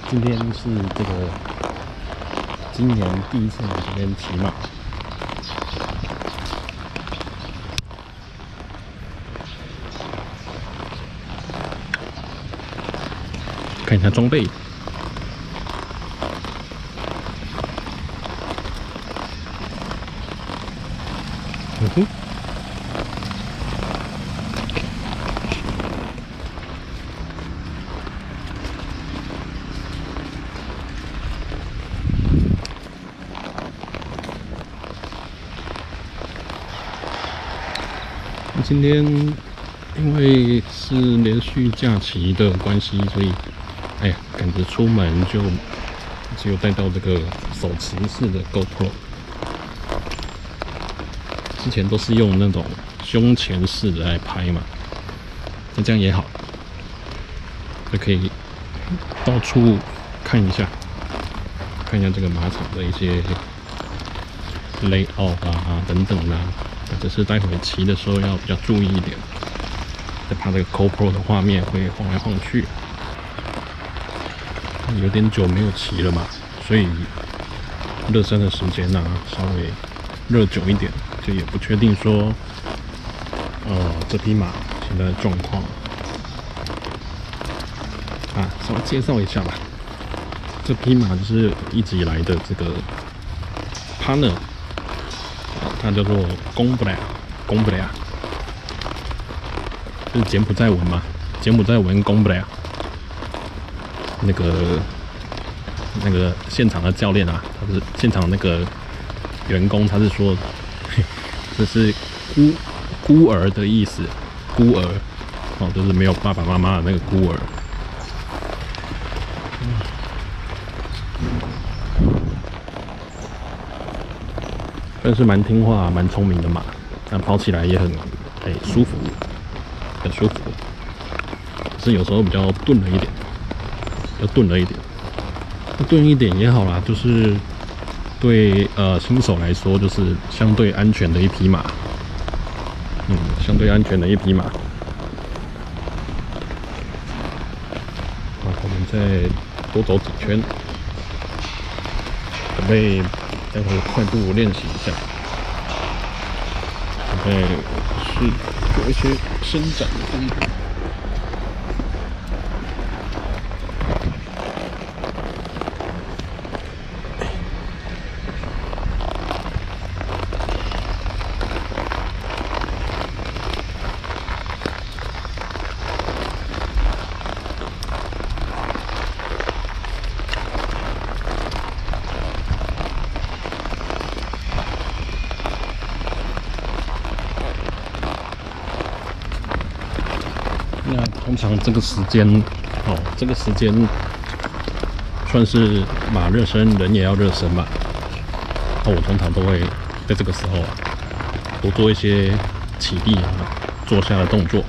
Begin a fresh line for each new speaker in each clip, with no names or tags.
今天是这个今年第一次来这边骑马，看一下装备。嗯哼。今天因为是连续假期的关系，所以哎呀，赶着出门就只有带到这个手持式的 GoPro。之前都是用那种胸前式的来拍嘛，那这样也好，就可以到处看一下这个马场的一些 layout 啊等等啊。或者是待会骑的时候要比较注意一点，再怕这个 GoPro 的画面会晃来晃去。有点久没有骑了嘛，所以热身的时间呢、稍微热久一点，就也不确定说，这匹马现在的状况啊，稍微介绍一下吧。这匹马就是一直以来的这个 partner。它叫做贡布莱，就是柬埔寨文嘛，柬埔寨文贡布莱。那个现场的教练啊，他是现场那个员工，他是说这是孤儿的意思，孤儿哦，就是没有爸爸妈妈的那个孤儿。算是蛮听话、蛮聪明的马，但跑起来也很舒服，很舒服。只是有时候比较钝了一点，钝一点也好啦，就是对新手来说，就是相对安全的一匹马。相对安全的一匹马。好，我们再多走几圈，准备待会快步练习一下，准备是做一些伸展的动作。那通常这个时间，算是马热身，人也要热身嘛。那我通常都会在这个时候多做一些起立啊、坐下的动作。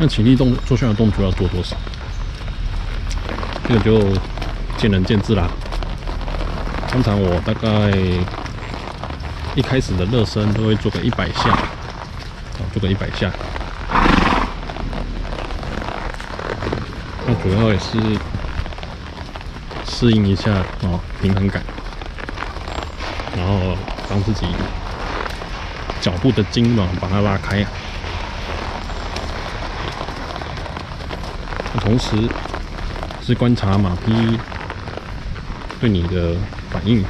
那起立坐下的动作要做多少？这个就见仁见智啦。通常我大概一开始的热身都会做个100下，做个100下。那主要也是适应一下平衡感，然后让自己脚部的筋把它拉开啊。同时是观察马匹对你的反应，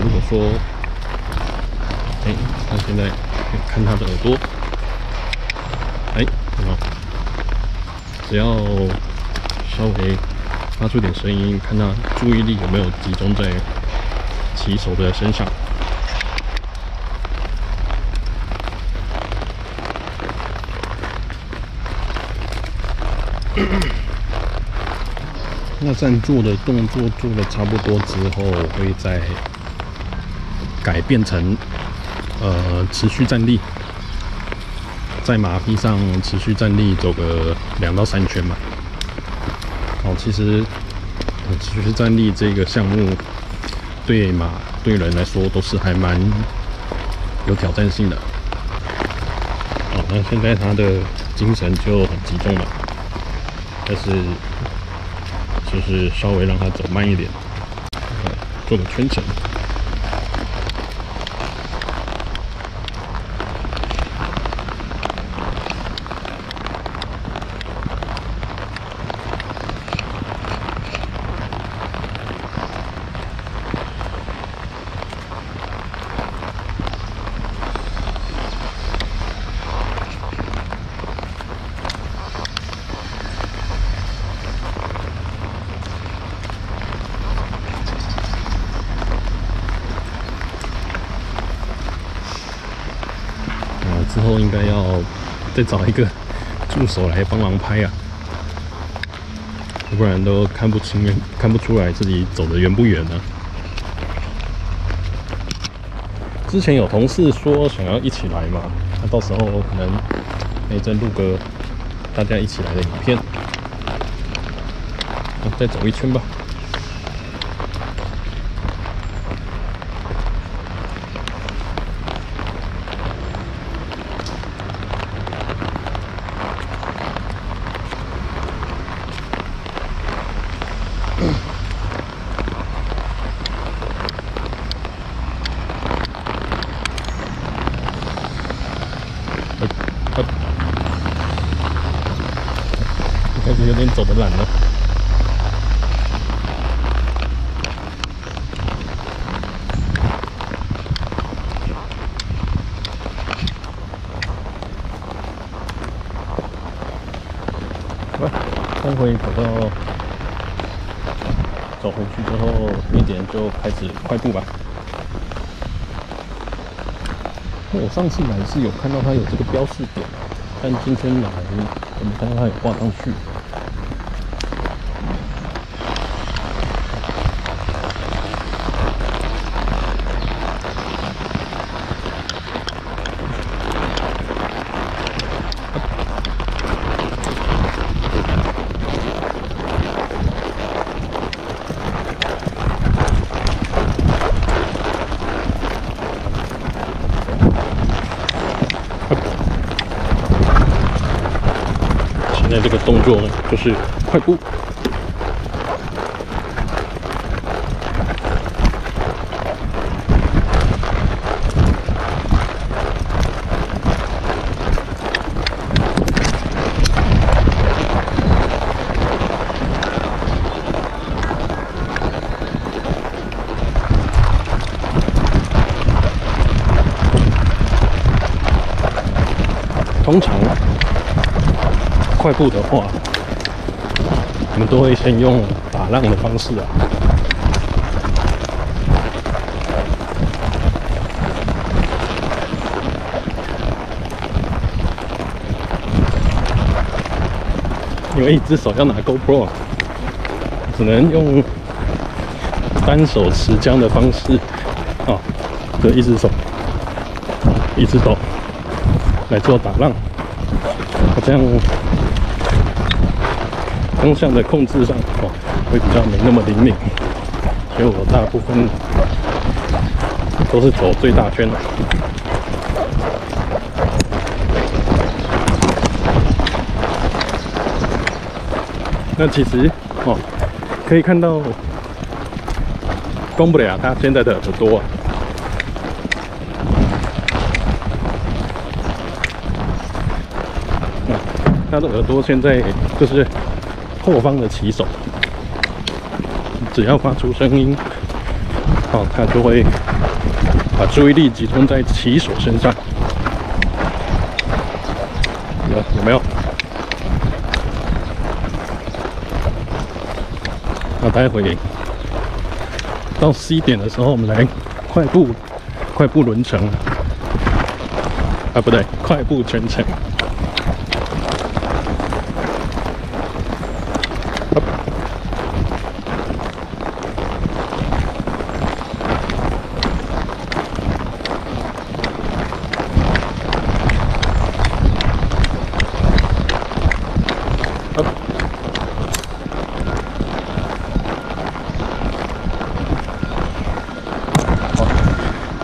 如果说，他现在看他的耳朵。只要稍微发出点声音，看他注意力有没有集中在骑手的身上。那站坐的动作做的差不多之后，会再改变成持续站立。在马匹上持续站立走个2到3圈嘛。其实持续站立这个项目对马对人来说都是还蛮有挑战性的。那现在它的精神就很集中了。但是就是稍微让它走慢一点，做个圈层。之后应该要再找一个助手来帮忙拍啊，要不然都看不出来自己走得远不远呢。之前有同事说想要一起来嘛，那到时候可能再录个大家一起来的影片，再走一圈吧。开始有点走得懒了。待会走回去之后，1点就开始快步吧。我上次来是有看到它有这个标示点，但今天来我没看到它有挂上去。现在这个动作呢，就是快步。通常快步的话，我们都会先用打浪的方式啊。因为一只手要拿 GoPro， 只能用单手持桨的方式啊，就一只手一只抖来做打浪，这样方向的控制上会比较没那么灵敏，所以我大部分都是走最大圈的。那其实可以看到公布了他现在的耳朵啊。他的耳朵现在就是后方的骑手，只要发出声音，他就会把注意力集中在骑手身上。有没有？那待会到C点的时候，我们来快步轮程啊，不对，快步全程。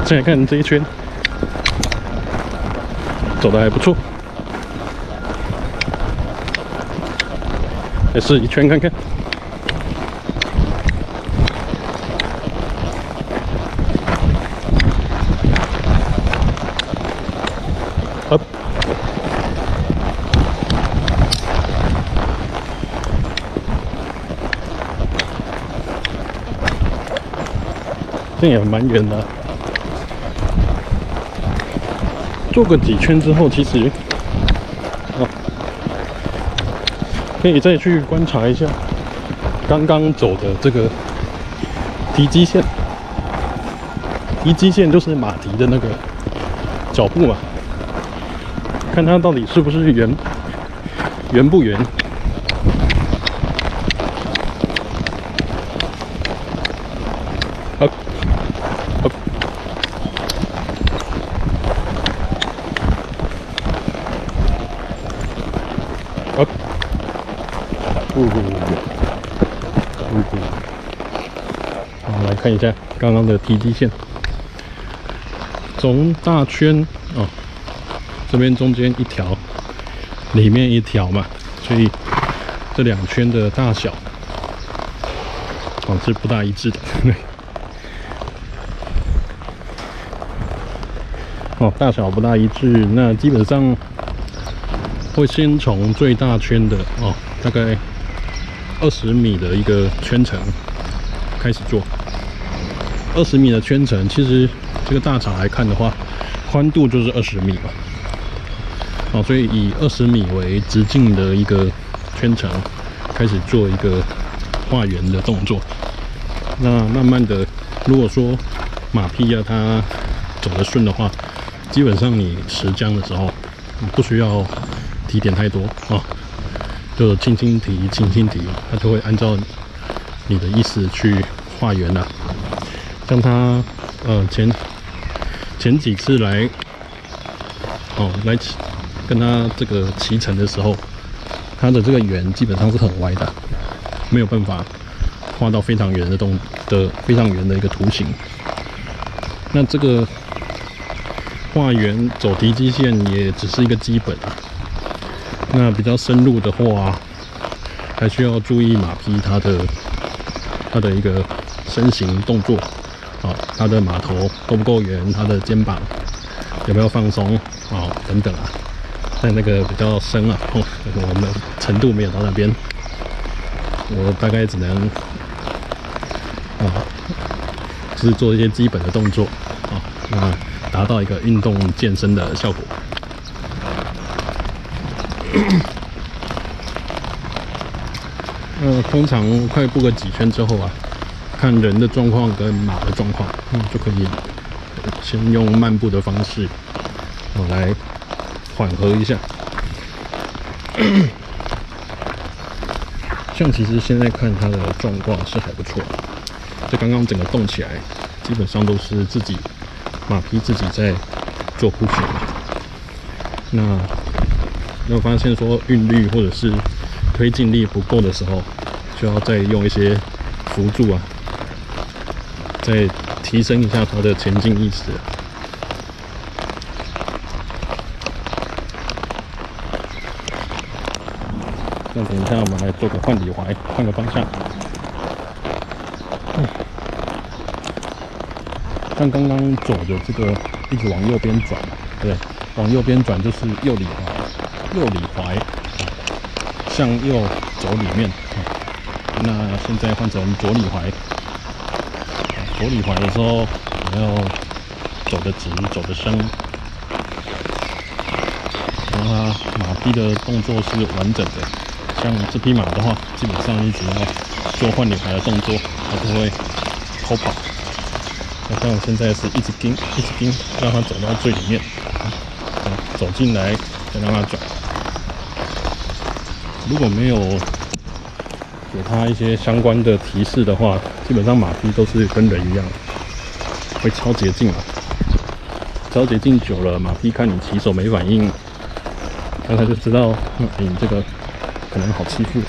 现在看这一圈走得还不错，再试一圈看看。好，这也蛮远的。做个几圈之后，其实可以再去观察一下刚刚走的这个提肌线。提肌线就是马蹄的那个脚步嘛，看它到底是不是圆不圆。好。我们来看一下刚刚的提肌线，从大圈哦，这边中间一条，里面一条嘛，所以这2圈的大小是不大一致的。大小不大一致，那基本上会先从最大圈的大概20米的一个圈层开始做。20米的圈层，其实这个大场来看的话，宽度就是20米嘛。所以以20米为直径的一个圈层开始做一个画圆的动作。那慢慢的，如果说马匹它走得顺的话，基本上你持缰的时候，你不需要提点太多就轻轻提，它就会按照你的意思去画圆了。像它前几次来跟它这个骑乘的时候，它的这个圆基本上是很歪的，没有办法画到非常圆非常圆的一个图形。那这个画圆走提肌线也只是一个基本啊。那比较深入的话，还需要注意马匹它的一个身形动作，它的马头够不够圆，它的肩膀有没有放松等等啊。但那个比较深啊，我们程度没有到那边，我大概只能就是做一些基本的动作那达到一个运动健身的效果。通常快步个几圈之后啊，看人的状况跟马的状况，就可以先用慢步的方式，来缓和一下。像其实现在看它的状况是还不错，这刚刚整个动起来，基本上都是马匹自己在做push嘛。那有发现说韵律或者是推进力不够的时候，就要再用一些辅助啊，再提升一下它的前进意识。那等一下我们来做个换里踝，换个方向。像刚刚走的这个一直往右边转，对，往右边转就是右里踝，向右走里面。那现在换成左里踝，左里踝的时候我们要走得直，走得深，让它马匹的动作是完整的。像这匹马的话，基本上一直要做换里踝的动作，它就会偷跑。那像我现在是一直盯，让它走到最里面，走进来再让它转。如果没有给它一些相关的提示的话，基本上马匹都是跟人一样，会超捷径啊。超捷径久了，马匹看你骑手没反应，那它就知道，你这个可能好欺负。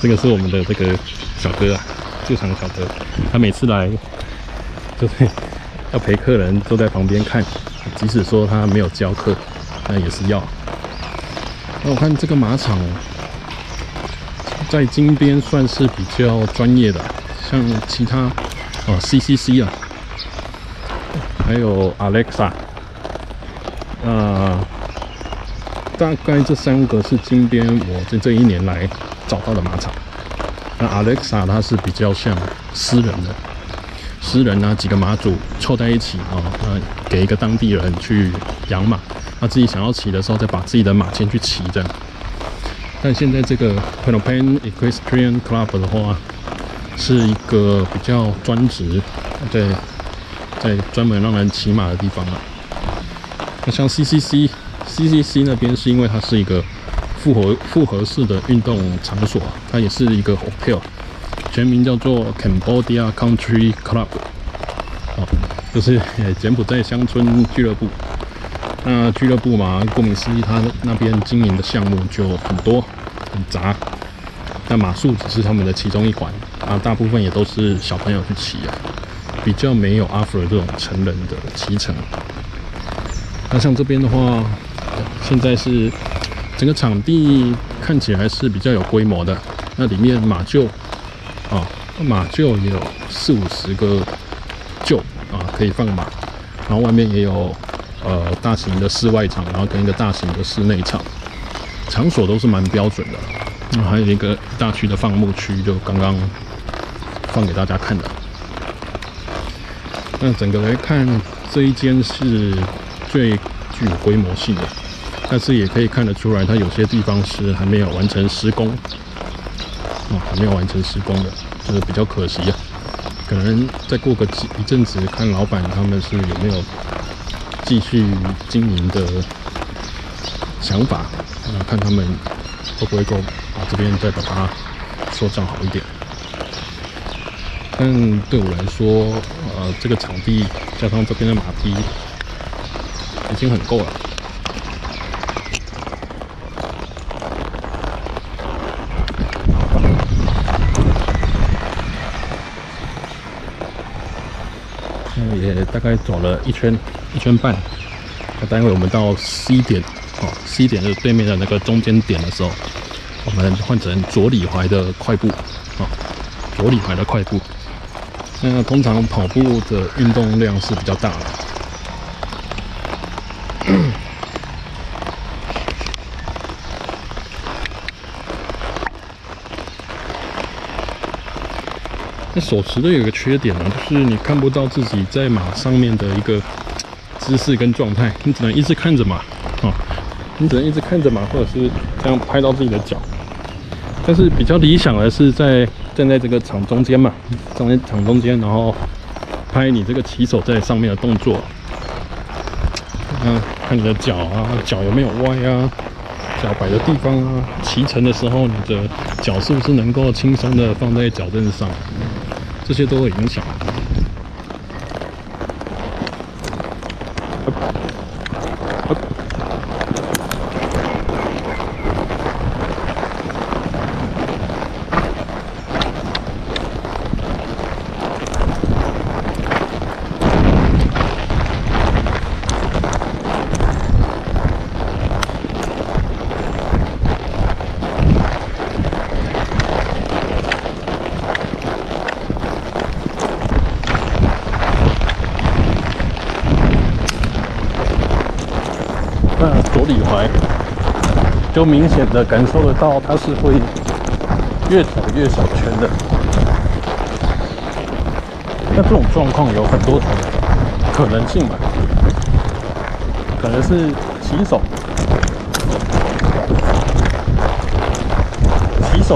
这个是我们的这个小哥啊，驻场小哥，他每次来就是要陪客人坐在旁边看，即使说他没有教课，那也是要。那我看这个马场在金边算是比较专业的，像其他CCC 啊，还有 Alexa， 大概这3个是金边我这1年来找到的马场。那 Alexa 它是比较像私人啊，几个马主凑在一起给一个当地人去养马，他自己想要骑的时候再把自己的马牵去骑这样。但现在这个 Phnom Penh Equestrian Club 的话，是一个比较专职，在专门让人骑马的地方啊。那像 CCC 那边是因为它是一个复合式的运动场所，它也是一个 hotel， 全名叫做 Cambodia Country Club， 就是柬埔寨乡村俱乐部。那俱乐部嘛，顾名思义，它那边经营的项目就很多很杂。那马术只是他们的其中一环啊，大部分也都是小朋友去骑啊，比较没有 offer 这种成人的骑乘。那像这边的话，现在是整个场地看起来是比较有规模的。那里面马厩也有40-50个厩可以放马，然后外面也有大型的室外场，然后跟一个大型的室内场，场所都是蛮标准的。还有一个大区的放牧区，就刚刚放给大家看的。那整个来看，这一间是最具有规模性的，但是也可以看得出来，它有些地方是还没有完成施工，还没有完成施工的，就是比较可惜啊。可能再过一阵子，看老板他们是有没有继续经营的想法，看他们会不会够把这边再把它修整好一点。但对我来说，这个场地加上这边的马匹已经很够了。也大概走了一圈半。那待会我们到 C 点，C 点的对面的那个中间点的时候，我们换成左里怀的快步，左里怀的快步。那通常跑步的运动量是比较大的。那手持的有一个缺点就是你看不到自己在马上面的一个姿势跟状态，你只能一直看着马，你只能一直看着马，或者是这样拍到自己的脚。但是比较理想的是站在这个场中间嘛，站在场中间，然后拍你这个骑手在上面的动作，看你的脚脚有没有歪脚摆的地方骑乘的时候你的脚是不是能够轻松的放在脚蹬上，这些都会影响。那左里怀就明显的感受得到，它是会越走越小圈的。那这种状况有很多种可能性吧，可能是骑手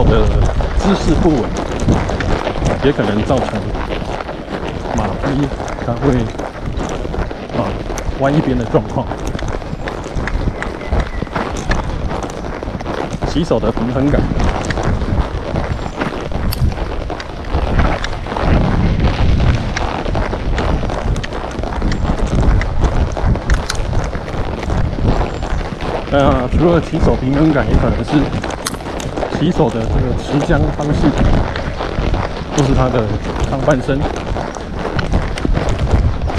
的姿势不稳，也可能造成马匹它会歪一边的状况。骑手的平衡感，除了骑手平衡感，也可能是骑手的这个持缰方式，就是他的上半身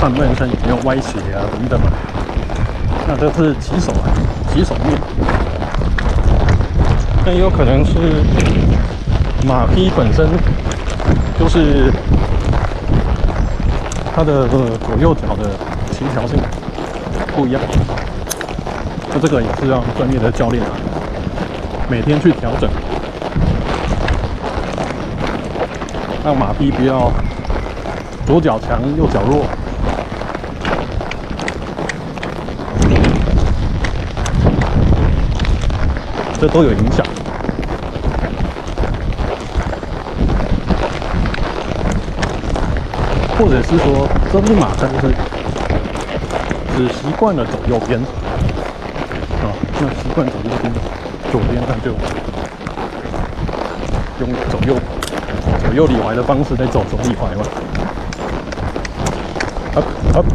上半身有没有歪斜啊等等嘛。那这是骑手啊，骑手面。那也有可能是马匹本身就是它的左右脚的协调性不一样。那这个也是让专业的教练啊每天去调整，让马匹不要左脚强右脚弱。这都有影响。或者是说，这匹马真的是只习惯了走右边啊，那习惯走右边，左边它就用左右里踝的方式在走左里踝嘛。up。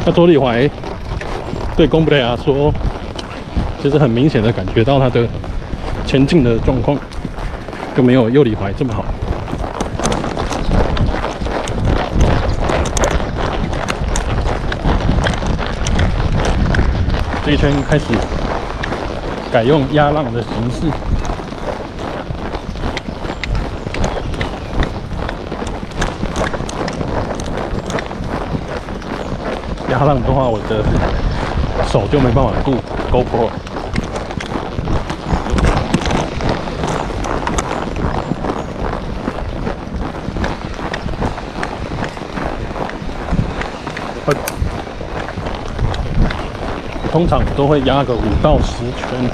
那左里踝对贡布雷亚说，其实很明显的感觉到他的前进的状况，就没有右里踝这么好。这一圈开始改用压浪的形式。压浪的话，我的手就没办法顾 GoPro。通常都会压个5到10圈。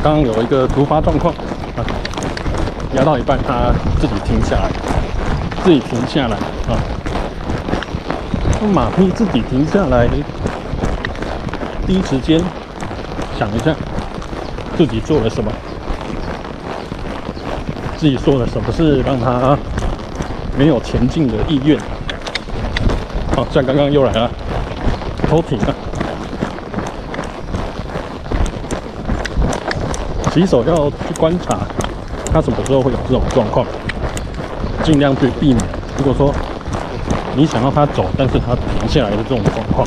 刚刚有一个突发状况啊，压到一半，它自己停下来，啊！马匹自己停下来，第一时间想一下自己做了什么，自己做了什么事让它没有前进的意愿。好，像刚刚又来了，偷停了。骑手要去观察他什么时候会有这种状况，尽量去避免。如果说你想要他走，但是他停下来的这种状况，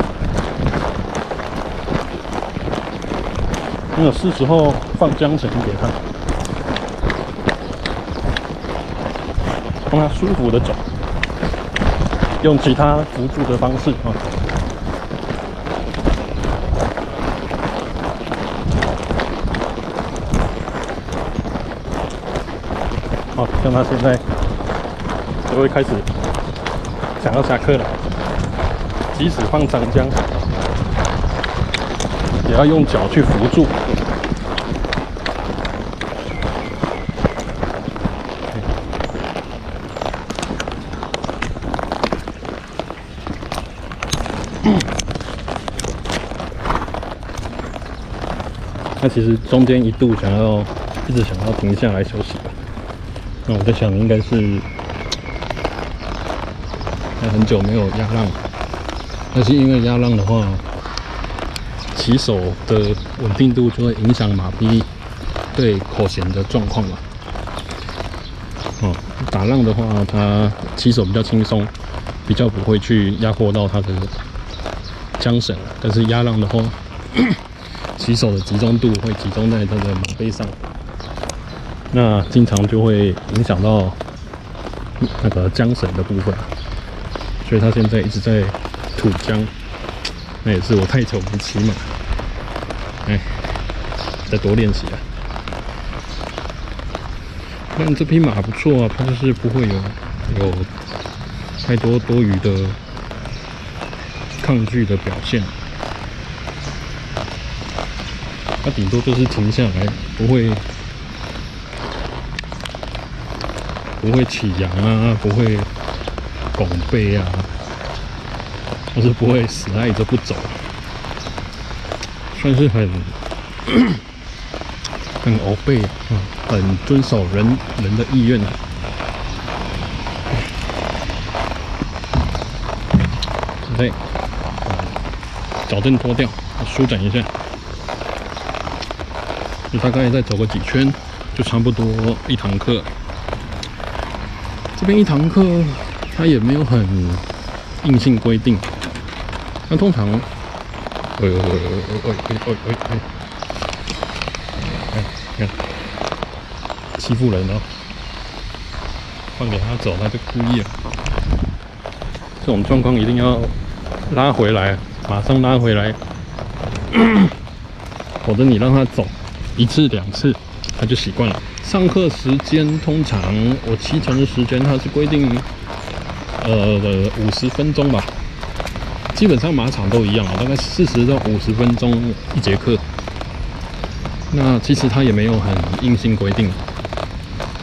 那是时候放缰绳给他，让他舒服的走，用其他辅助的方式啊。好，像他现在就会开始想要下课了，即使放长缰，也要用脚去扶住。那其实中间一度一直想要停下来休息吧。那我在想，应该是很久没有压浪，但是因为压浪的话，骑手的稳定度就会影响马匹对口衔的状况嘛。哦，打浪的话，它骑手比较轻松，比较不会去压迫到它的缰绳。但是压浪的话，骑手的集中度会集中在它的马背上。那经常就会影响到那个缰绳的部分，所以他现在一直在吐缰，那也是我太久没骑马，再多练习啊。但这匹马不错啊，它就是不会有太多多余的抗拒的表现。它顶多就是停下来，不会起扬啊，不会拱背啊，或是不会死赖着不走，算是很欧背啊，很遵守人的意愿。对，矫正脱掉，舒展一下，就大概再走个几圈，就差不多一堂课。这边一堂课，它也没有很硬性规定。那通常，看，欺负人哦！放给他走，他就故意了。这种状况一定要拉回来，马上拉回来，否则你让他走1次2次，他就习惯了。上课时间通常我7成的时间，它是规定50分钟吧，基本上马场都一样啊，大概40到50分钟一节课。那其实它也没有很硬性规定，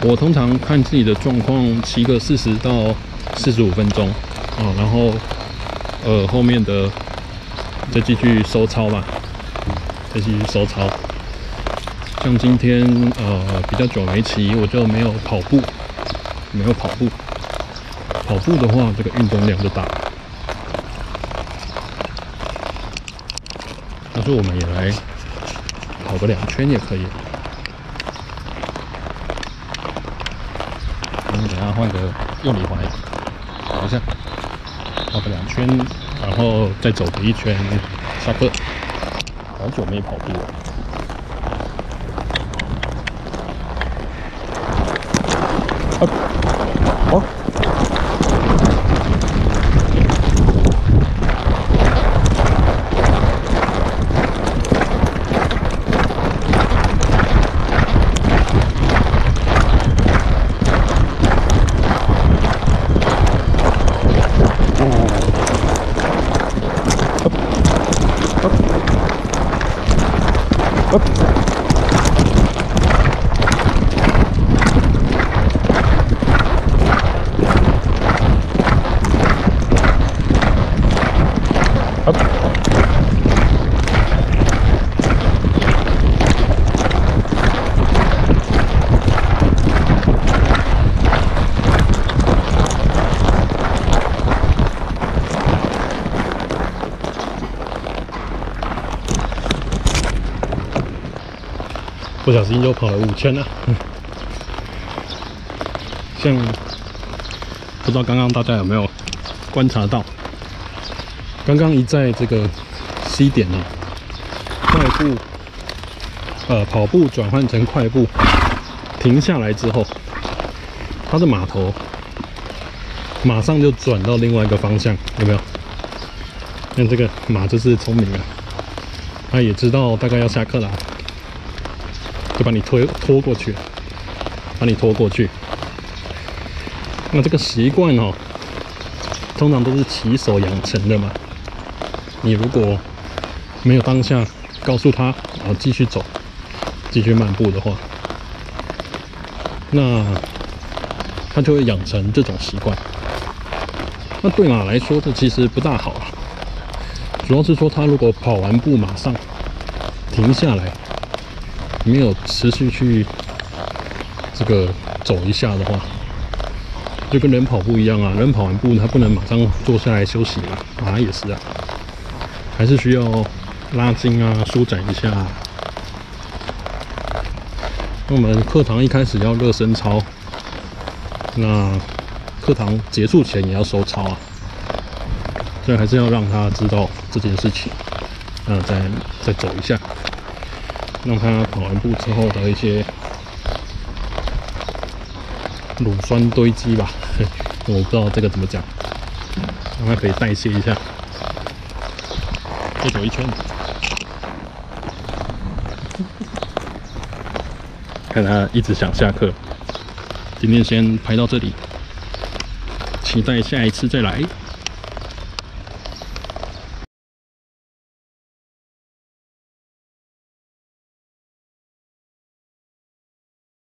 我通常看自己的状况，骑个40到45分钟啊，然后后面的再继续收操吧，再继续收操。像今天比较久没骑，我就没有跑步，跑步的话，这个运动量就大。他说我们也来跑个2圈也可以。我们等下换个右里踝，跑一下，跑个2圈，然后再走个1圈，下课。好久没跑步了。好。不小心就跑了5圈了。像不知道刚刚大家有没有观察到，刚刚一在这个 C 点呢，快步跑步转换成快步，停下来之后，它的马头马上就转到另外一个方向，有没有？那这个马就是聪明啊，它也知道大概要下课了。就把你拖过去，那这个习惯哦，通常都是骑手养成的嘛。你如果没有当下告诉他，然后继续走，继续漫步的话，那他就会养成这种习惯。那对马来说，这其实不大好啊。主要是说，他如果跑完步马上停下来，没有持续去这个走一下的话，就跟人跑步一样啊。人跑完步，他不能马上坐下来休息嘛，马也是啊，还是需要拉筋啊，舒展一下。那我们课堂一开始要热身操，那课堂结束前也要收操啊，所以还是要让他知道这件事情，再走一下。让他跑完步之后的一些乳酸堆积吧，我不知道这个怎么讲，让他可以代谢一下。再走1圈，看他一直想下课，
今天先拍到这里，期待下一次再来。